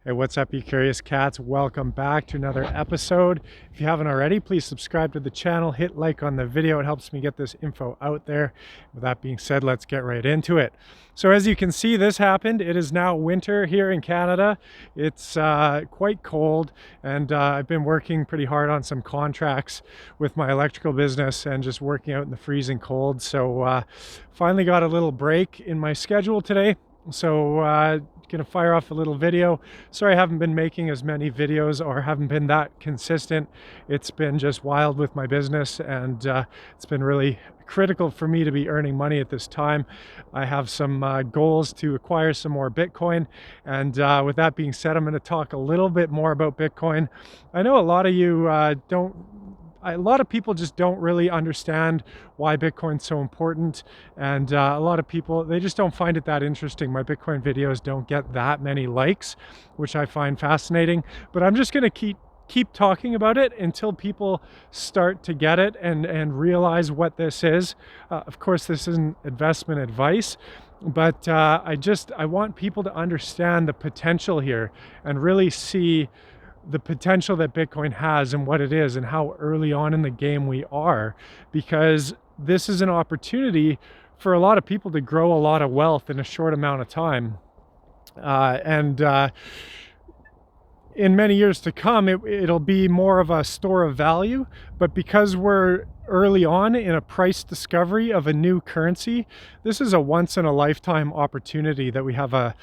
Hey, what's up, you curious cats? Welcome back to another episode. If you haven't already, please subscribe to the channel, hit like on the video. It helps me get this info out there. With that being said, let's get right into it. So as you can see, this happened. It is now winter here in Canada. It's quite cold, and I've been working pretty hard on some contracts with my electrical business and just working out in the freezing cold. So finally got a little break in my schedule today. So gonna fire off a little video. Sorry I haven't been making as many videos or haven't been that consistent. It's been just wild with my business, and it's been really critical for me to be earning money at this time. I have some goals to acquire some more Bitcoin, and with that being said, I'm going to talk a little bit more about Bitcoin. I know a lot of you a lot of people just don't really understand why Bitcoin's so important, and a lot of people, they just don't find it that interesting. My Bitcoin videos don't get that many likes, which I find fascinating, but I'm just going to keep talking about it until people start to get it and realize what this is. Of course, this isn't investment advice, but I want people to understand the potential here and really see the potential that Bitcoin has and what it is and how early on in the game we are, because this is an opportunity for a lot of people to grow a lot of wealth in a short amount of time. And in many years to come, it'll be more of a store of value. But because we're early on in a price discovery of a new currency, this is a once in a lifetime opportunity that we have a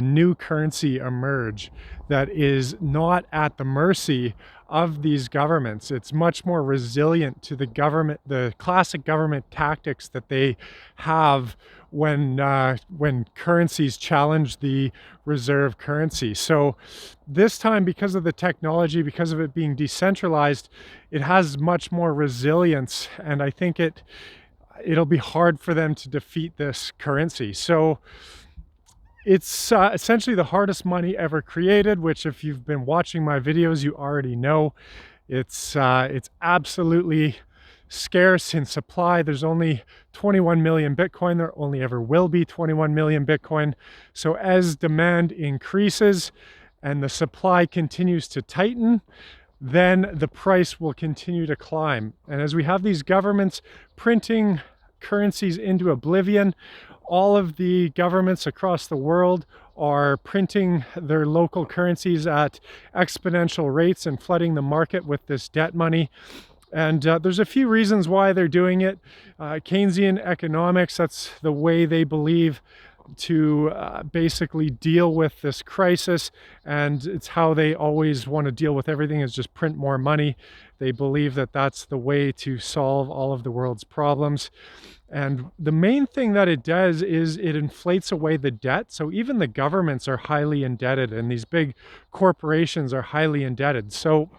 new currency emerge that is not at the mercy of these governments. It's much more resilient to the classic government tactics that they have when currencies challenge the reserve currency. So this time, because of the technology, because of it being decentralized, it has much more resilience, and I think it'll be hard for them to defeat this currency. So it's essentially the hardest money ever created, which if you've been watching my videos, you already know. It's absolutely scarce in supply. There's only 21 million Bitcoin. There only ever will be 21 million Bitcoin. So as demand increases and the supply continues to tighten, then the price will continue to climb. And as we have these governments printing currencies into oblivion, all of the governments across the world are printing their local currencies at exponential rates and flooding the market with this debt money. And there's a few reasons why they're doing it. Keynesian economics, that's the way they believe to basically deal with this crisis, and it's how they always want to deal with everything, is just print more money. They believe that that's the way to solve all of the world's problems. And the main thing that it does is it inflates away the debt. So even the governments are highly indebted, and these big corporations are highly indebted. So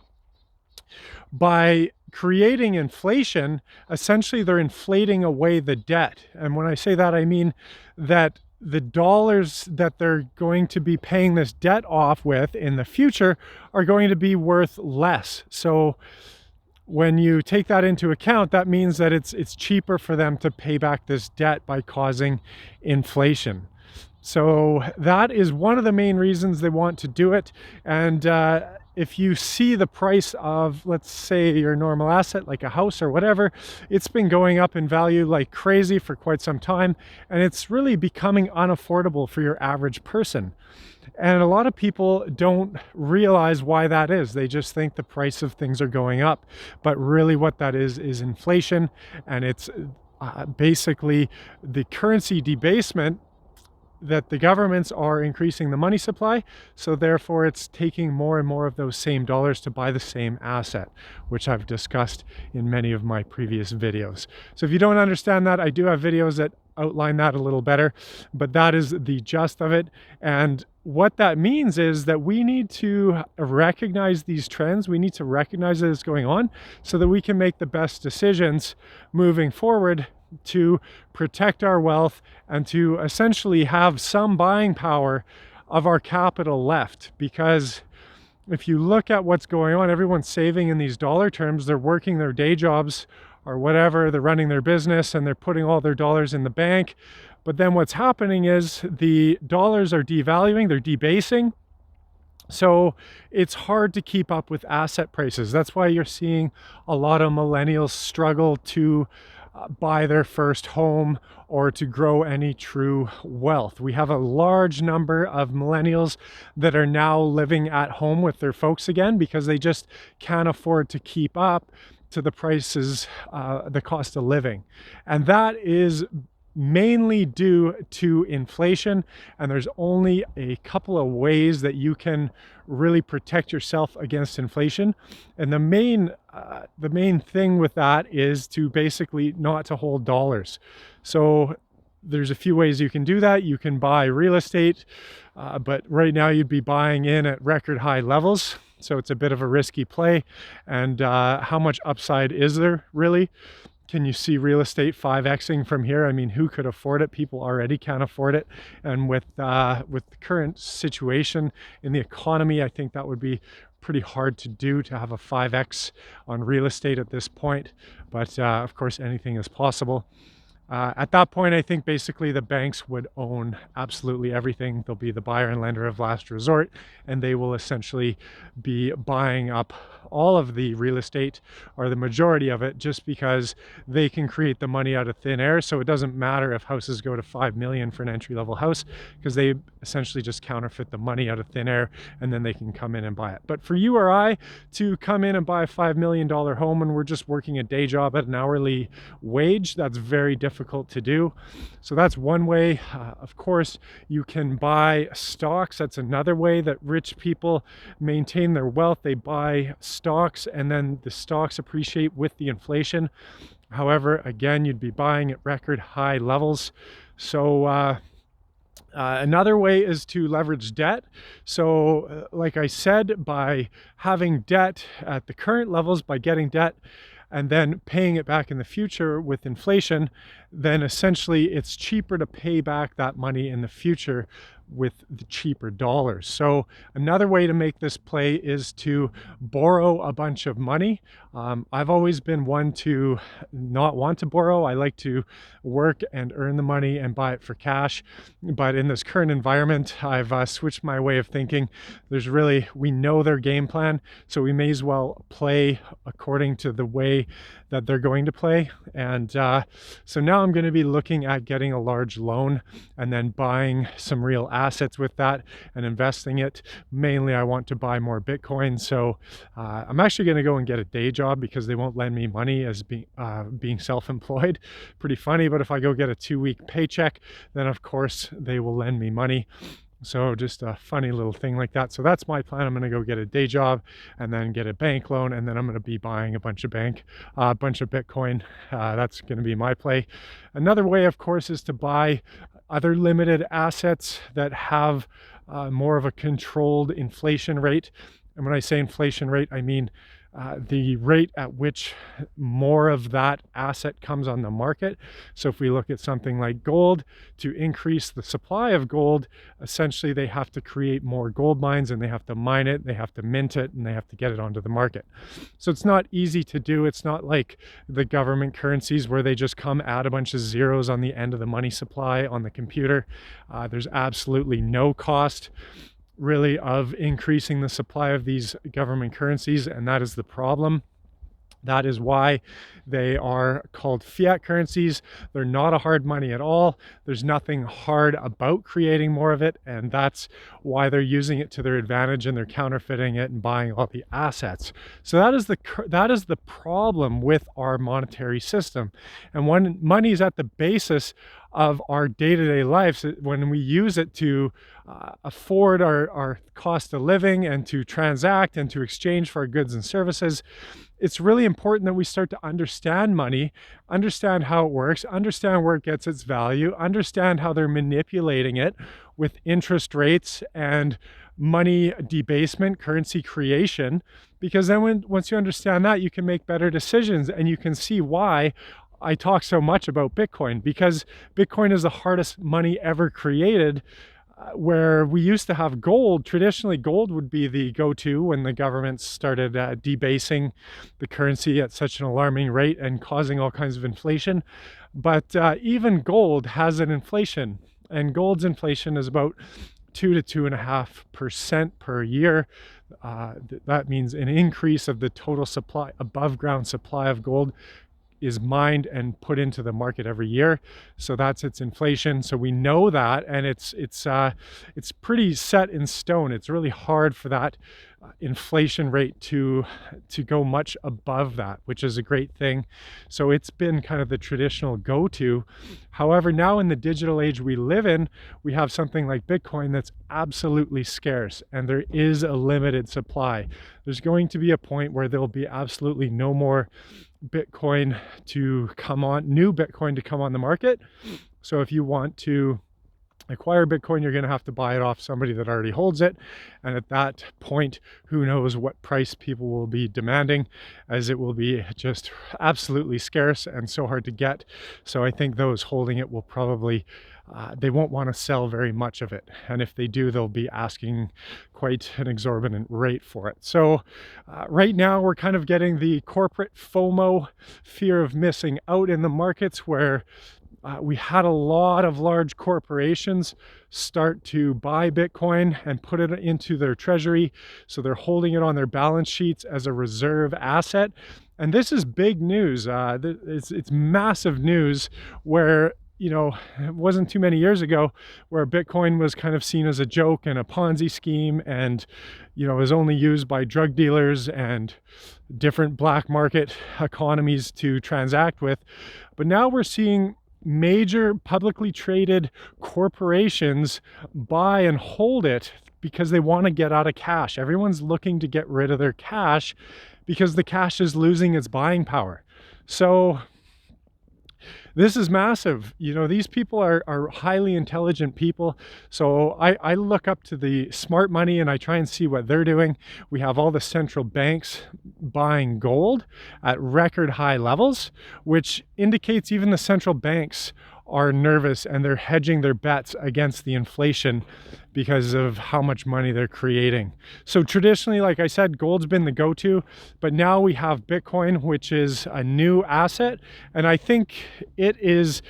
by creating inflation, essentially they're inflating away the debt. And when I say that, I mean that the dollars that they're going to be paying this debt off with in the future are going to be worth less. So when you take that into account, that means that it's cheaper for them to pay back this debt by causing inflation. So that is one of the main reasons they want to do it. And if you see the price of, let's say, your normal asset, like a house or whatever, it's been going up in value like crazy for quite some time, and it's really becoming unaffordable for your average person. And a lot of people don't realize why that is. They just think the price of things are going up. But really what that is inflation, and it's basically the currency debasement, that the governments are increasing the money supply, so therefore it's taking more and more of those same dollars to buy the same asset, which I've discussed in many of my previous videos. So if you don't understand that, I do have videos that outline that a little better, but that is the gist of it. And what that means is that we need to recognize these trends. We need to recognize that it's going on so that we can make the best decisions moving forward to protect our wealth and to essentially have some buying power of our capital left. Because if you look at what's going on, everyone's saving in these dollar terms. They're working their day jobs or whatever, they're running their business and they're putting all their dollars in the bank. But then what's happening is the dollars are devaluing, they're debasing, So it's hard to keep up with asset prices. That's why you're seeing a lot of millennials struggle to buy their first home or to grow any true wealth. We have a large number of millennials that are now living at home with their folks again because they just can't afford to keep up to the prices, the cost of living. And that is mainly due to inflation, and there's only a couple of ways that you can really protect yourself against inflation. And the main thing with that is to basically not to hold dollars. So there's a few ways you can do that. You can buy real estate, but right now you'd be buying in at record high levels, so it's a bit of a risky play. And how much upside is there really? Can you see real estate 5xing from here? I mean, who could afford it? People already can't afford it. And with the current situation in the economy, I think that would be pretty hard to do, to have a 5x on real estate at this point. But of course, anything is possible. At that point, I think basically the banks would own absolutely everything. They'll be the buyer and lender of last resort, and they will essentially be buying up all of the real estate, or the majority of it, just because they can create the money out of thin air. So it doesn't matter if houses go to 5 million for an entry-level house, because they essentially just counterfeit the money out of thin air, and then they can come in and buy it. But for you or I to come in and buy a $5 million home and we're just working a day job at an hourly wage, that's very difficult to do. So that's one way. Of course, you can buy stocks. That's another way that rich people maintain their wealth. They buy stocks, and then the stocks appreciate with the inflation. However, again, you'd be buying at record high levels. So another way is to leverage debt. So like I said, by having debt at the current levels, by getting debt and then paying it back in the future with inflation, then essentially it's cheaper to pay back that money in the future with the cheaper dollars. So another way to make this play is to borrow a bunch of money. I've always been one to not want to borrow. I like to work and earn the money and buy it for cash. But in this current environment, I've switched my way of thinking. We know their game plan, so we may as well play according to the way that they're going to play. And so now I'm going to be looking at getting a large loan and then buying some real assets with that and investing it. Mainly, I want to buy more Bitcoin. So I'm actually going to go and get a day job because they won't lend me money as being self-employed. Pretty funny, but if I go get a 2-week paycheck, then of course they will lend me money. So just a funny little thing like that. So that's my plan. I'm going to go get a day job and then get a bank loan, and then I'm going to be buying a bunch of Bitcoin. That's going to be my play. Another way, of course, is to buy other limited assets that have more of a controlled inflation rate. And when I say inflation rate, I mean the rate at which more of that asset comes on the market. So if we look at something like gold, to increase the supply of gold, essentially they have to create more gold mines, and they have to mine it, they have to mint it, and they have to get it onto the market. So it's not easy to do. It's not like the government currencies where they just come add a bunch of zeros on the end of the money supply on the computer. There's absolutely no cost really of increasing the supply of these government currencies, and that is the problem. That is why they are called fiat currencies. They're not a hard money at all. There's nothing hard about creating more of it, and that's why they're using it to their advantage, and they're counterfeiting it and buying all the assets. So that is the problem with our monetary system. And when money is at the basis of our day-to-day lives, when we use it to afford our cost of living and to transact and to exchange for our goods and services, it's really important that we start to understand money, understand how it works, understand where it gets its value, understand how they're manipulating it with interest rates and money debasement, currency creation, because then once you understand that, you can make better decisions, and you can see why I talk so much about Bitcoin, because Bitcoin is the hardest money ever created. Where we used to have gold, traditionally gold would be the go-to when the government started debasing the currency at such an alarming rate and causing all kinds of inflation. But even gold has an inflation, and gold's inflation is about 2 to 2.5% per year. That means an increase of the total supply, above ground supply of gold is mined and put into the market every year. So that's its inflation. So we know that, and it's pretty set in stone. It's really hard for that inflation rate to go much above that, which is a great thing. So it's been kind of the traditional go-to. However, now in the digital age we live in, we have something like Bitcoin that's absolutely scarce, and there is a limited supply. There's going to be a point where there'll be absolutely no more Bitcoin to come on, new Bitcoin to come on the market. So if you want to acquire Bitcoin, you're going to have to buy it off somebody that already holds it. And at that point, who knows what price people will be demanding, as it will be just absolutely scarce and so hard to get. So I think those holding it will probably, they won't want to sell very much of it. And if they do, they'll be asking quite an exorbitant rate for it. So right now we're kind of getting the corporate FOMO, fear of missing out in the markets, where we had a lot of large corporations start to buy Bitcoin and put it into their treasury. So they're holding it on their balance sheets as a reserve asset. And this is big news. It's massive news, where, you know, it wasn't too many years ago where Bitcoin was kind of seen as a joke and a Ponzi scheme, and, you know, was only used by drug dealers and different black market economies to transact with. But now we're seeing major publicly traded corporations buy and hold it because they want to get out of cash. Everyone's looking to get rid of their cash because the cash is losing its buying power. So this is massive. You know, these people are highly intelligent people. So I look up to the smart money and I try and see what they're doing. We have all the central banks buying gold at record high levels, which indicates even the central banks are nervous and they're hedging their bets against the inflation because of how much money they're creating. So traditionally, like I said, gold's been the go-to, but now we have Bitcoin, which is a new asset. And I think it's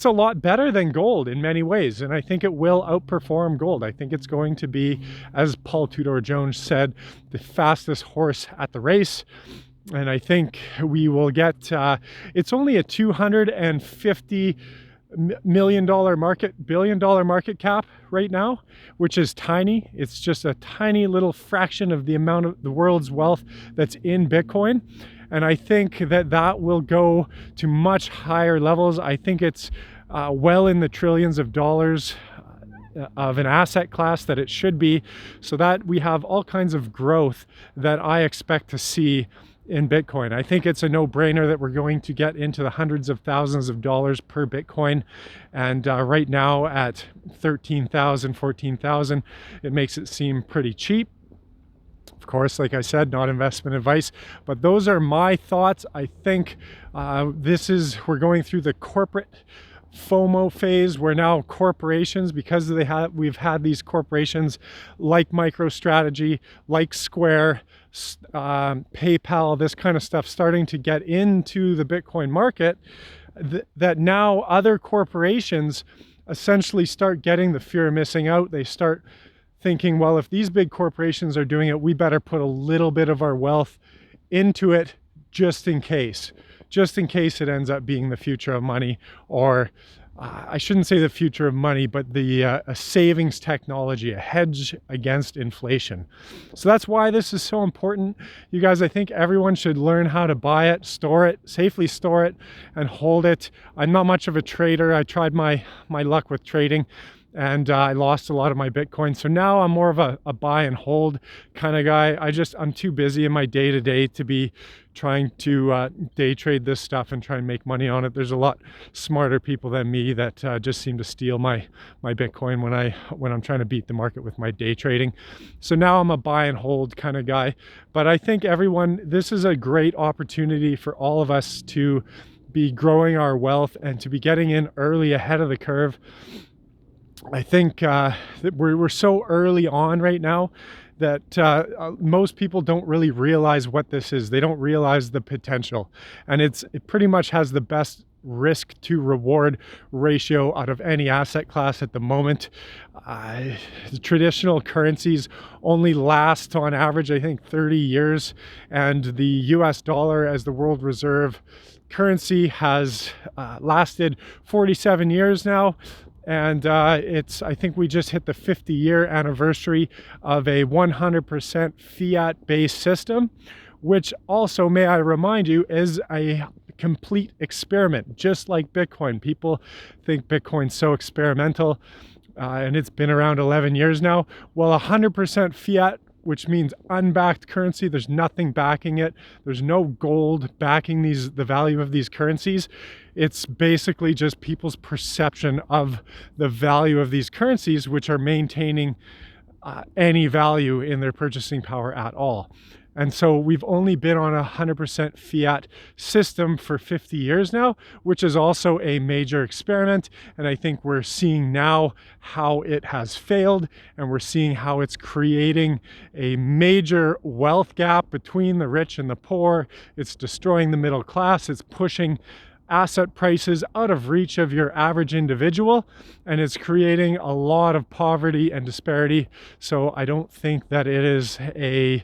a lot better than gold in many ways. And I think it will outperform gold. I think it's going to be, as Paul Tudor Jones said, the fastest horse at the race. And I think we will get, it's only a $250 billion market cap right now, which is tiny. It's just a tiny little fraction of the amount of the world's wealth that's in Bitcoin. And I think that will go to much higher levels. I think it's well in the trillions of dollars of an asset class that it should be, so that we have all kinds of growth that I expect to see in Bitcoin. I think it's a no-brainer that we're going to get into the hundreds of thousands of dollars per Bitcoin. And right now at 13,000, 14,000, it makes it seem pretty cheap. Of course, like I said, not investment advice, but those are my thoughts. I think we're going through the corporate FOMO phase, where now corporations, because we've had these corporations like MicroStrategy, like Square, PayPal, this kind of stuff starting to get into the Bitcoin market, that now other corporations essentially start getting the fear of missing out. They start thinking, well, if these big corporations are doing it, we better put a little bit of our wealth into it just in case it ends up being the future of money, or I shouldn't say the future of money, but a savings technology, a hedge against inflation. So that's why this is so important. You guys, I think everyone should learn how to buy it, safely store it, and hold it. I'm not much of a trader. I tried my luck with trading, and I lost a lot of my Bitcoin. So now I'm more of a buy and hold kind of guy. I'm too busy in my day-to-day to be trying to day trade this stuff and try and make money on it. There's a lot smarter people than me that just seem to steal my Bitcoin when I'm trying to beat the market with my day trading. So now I'm a buy and hold kind of guy. But I think this is a great opportunity for all of us to be growing our wealth and to be getting in early ahead of the curve. I think that we're so early on right now that most people don't really realize what this is. They don't realize the potential, and it pretty much has the best risk to reward ratio out of any asset class at the moment. The traditional currencies only last on average, I think, 30 years, and the US dollar as the world reserve currency has lasted 47 years now. And I think we just hit the 50-year anniversary of a 100% fiat-based system, which also, may I remind you, is a complete experiment, just like Bitcoin. People think Bitcoin's so experimental, and it's been around 11 years now. Well, 100% fiat, which means unbacked currency. There's nothing backing it. There's no gold backing the value of these currencies. It's basically just people's perception of the value of these currencies, which are maintaining any value in their purchasing power at all. And so we've only been on a 100% fiat system for 50 years now, which is also a major experiment. And I think we're seeing now how it has failed, and we're seeing how it's creating a major wealth gap between the rich and the poor. It's destroying the middle class. It's pushing asset prices out of reach of your average individual, and it's creating a lot of poverty and disparity. So I don't think that it is a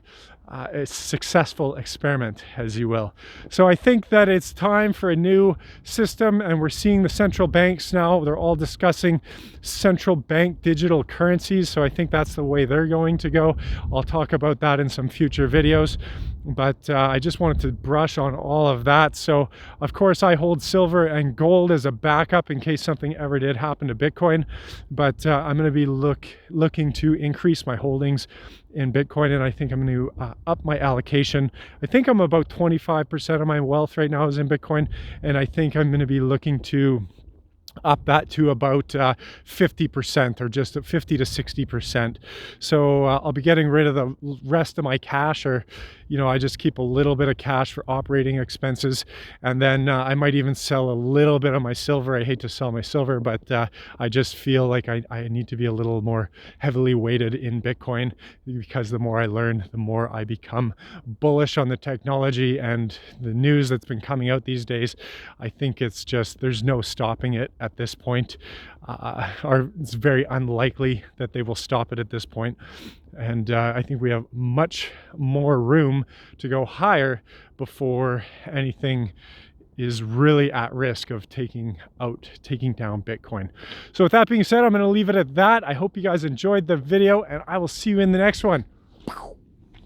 successful experiment, as you will. So I think that it's time for a new system, and we're seeing the central banks now, they're all discussing central bank digital currencies. So I think that's the way they're going to go. I'll talk about that in some future videos. But I just wanted to brush on all of that. So of course I hold silver and gold as a backup in case something ever did happen to Bitcoin. But I'm going to be looking to increase my holdings in Bitcoin, and I think I'm going to up my allocation. I think I'm about 25% of my wealth right now is in Bitcoin, and I think I'm going to be looking to up that to about 50%, or just 50 to 60%. So I'll be getting rid of the rest of my cash, or I just keep a little bit of cash for operating expenses, and then I might even sell a little bit of my silver. I hate to sell my silver, but I just feel like I need to be a little more heavily weighted in Bitcoin, because the more I learn, the more I become bullish on the technology and the news that's been coming out these days. I think it's just, there's no stopping it at this point. It's very unlikely that they will stop it at this point. And I think we have much more room to go higher before anything is really at risk of taking down Bitcoin. So with that being said, I'm going to leave it at that. I hope you guys enjoyed the video, and I will see you in the next one.